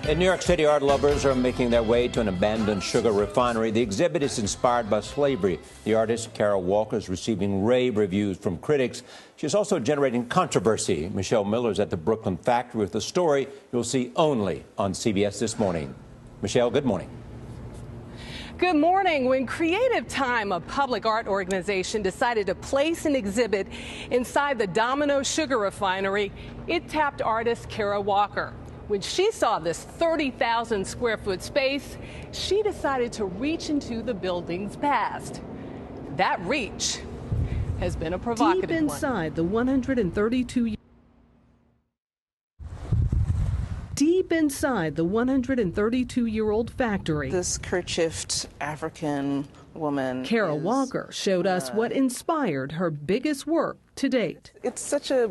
In New York City, art lovers are making their way to an abandoned sugar refinery. The exhibit is inspired by slavery. The artist, Kara Walker, is receiving rave reviews from critics. She's also generating controversy. Michelle Miller is at the Brooklyn factory with a story you'll see only on CBS This Morning. Michelle, good morning. Good morning. When Creative Time, a public art organization, decided to place an exhibit inside the Domino Sugar Refinery, it tapped artist Kara Walker. When she saw this 30,000 square foot space, she decided to reach into the building's past. That reach has been a provocative one. Deep inside the 132-year-old factory, this kerchiefed African woman, Kara Walker, showed us what inspired her biggest work to date. It's such a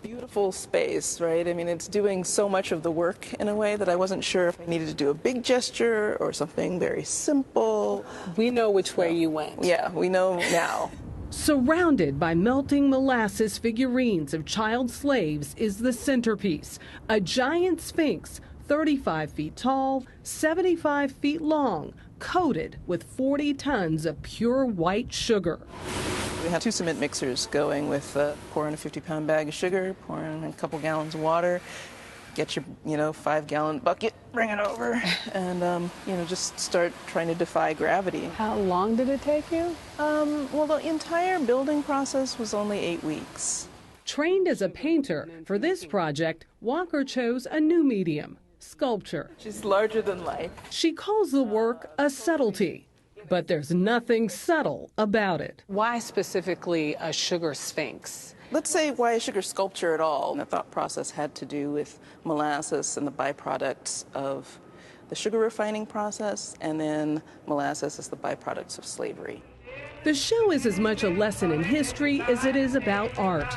beautiful space, right? I mean, it's doing so much of the work in a way that I wasn't sure if I needed to do a big gesture or something very simple. We know which way you went. Yeah, we know now. Surrounded by melting molasses figurines of child slaves is the centerpiece, a giant sphinx, 35 feet tall, 75 feet long, coated with 40 tons of pure white sugar. We have 2 cement mixers going with pour in a 50-pound bag of sugar, pour in a couple gallons of water, get your 5-gallon bucket, bring it over, and just start trying to defy gravity. How long did it take you? Well, the entire building process was only 8 weeks. Trained as a painter, for this project, Walker chose a new medium, sculpture. She's larger than life. She calls the work a subtlety. But there's nothing subtle about it. Why specifically a sugar sphinx? Let's say why a sugar sculpture at all. The thought process had to do with molasses and the byproducts of the sugar refining process, and then molasses as the byproducts of slavery. The show is as much a lesson in history as it is about art.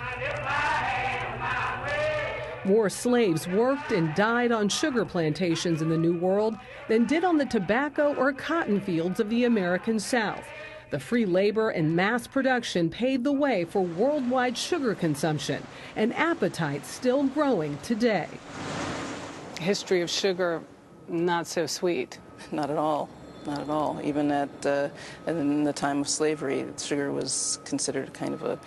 More slaves worked and died on sugar plantations in the New World than did on the tobacco or cotton fields of the American South. The free labor and mass production paved the way for worldwide sugar consumption, an appetite still growing today. History of sugar, not so sweet. Not at all. Not at all. Even in the time of slavery, sugar was considered kind of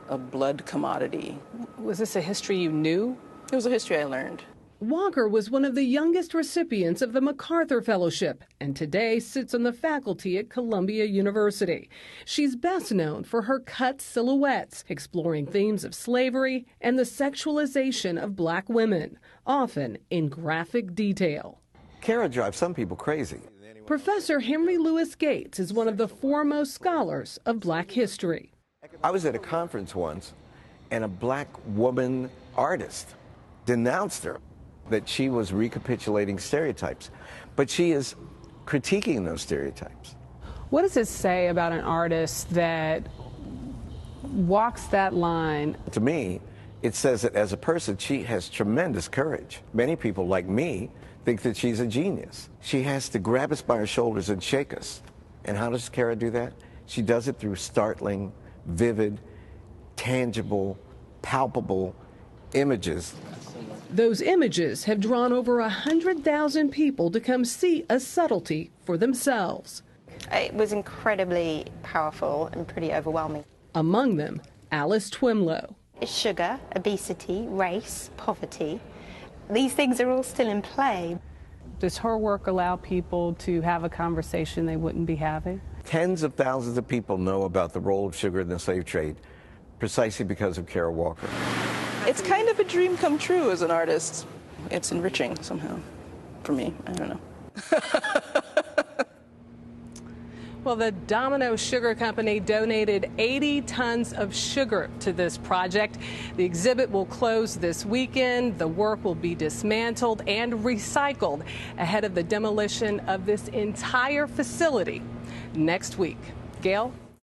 a blood commodity. Was this a history you knew? It was a history I learned. Walker was one of the youngest recipients of the MacArthur Fellowship and today sits on the faculty at Columbia University. She's best known for her cut silhouettes, exploring themes of slavery and the sexualization of black women, often in graphic detail. Kara drives some people crazy. Professor Henry Louis Gates is one of the foremost scholars of black history. I was at a conference once, and a black woman artist denounced her, that she was recapitulating stereotypes. But she is critiquing those stereotypes. What does it say about an artist that walks that line? To me, it says that as a person, she has tremendous courage. Many people, like me, think that she's a genius. She has to grab us by our shoulders and shake us. And how does Kara do that? She does it through startling, vivid, tangible, palpable images. Those images have drawn over 100,000 people to come see a subtlety for themselves. It was incredibly powerful and pretty overwhelming. Among them, Alice Twemlow. Sugar, obesity, race, poverty. These things are all still in play. Does her work allow people to have a conversation they wouldn't be having? Tens of thousands of people know about the role of sugar in the slave trade precisely because of Kara Walker. It's kind of a dream come true as an artist. It's enriching somehow for me. I don't know. Well, the Domino Sugar Company donated 80 tons of sugar to this project. The exhibit will close this weekend. The work will be dismantled and recycled ahead of the demolition of this entire facility next week. Gail?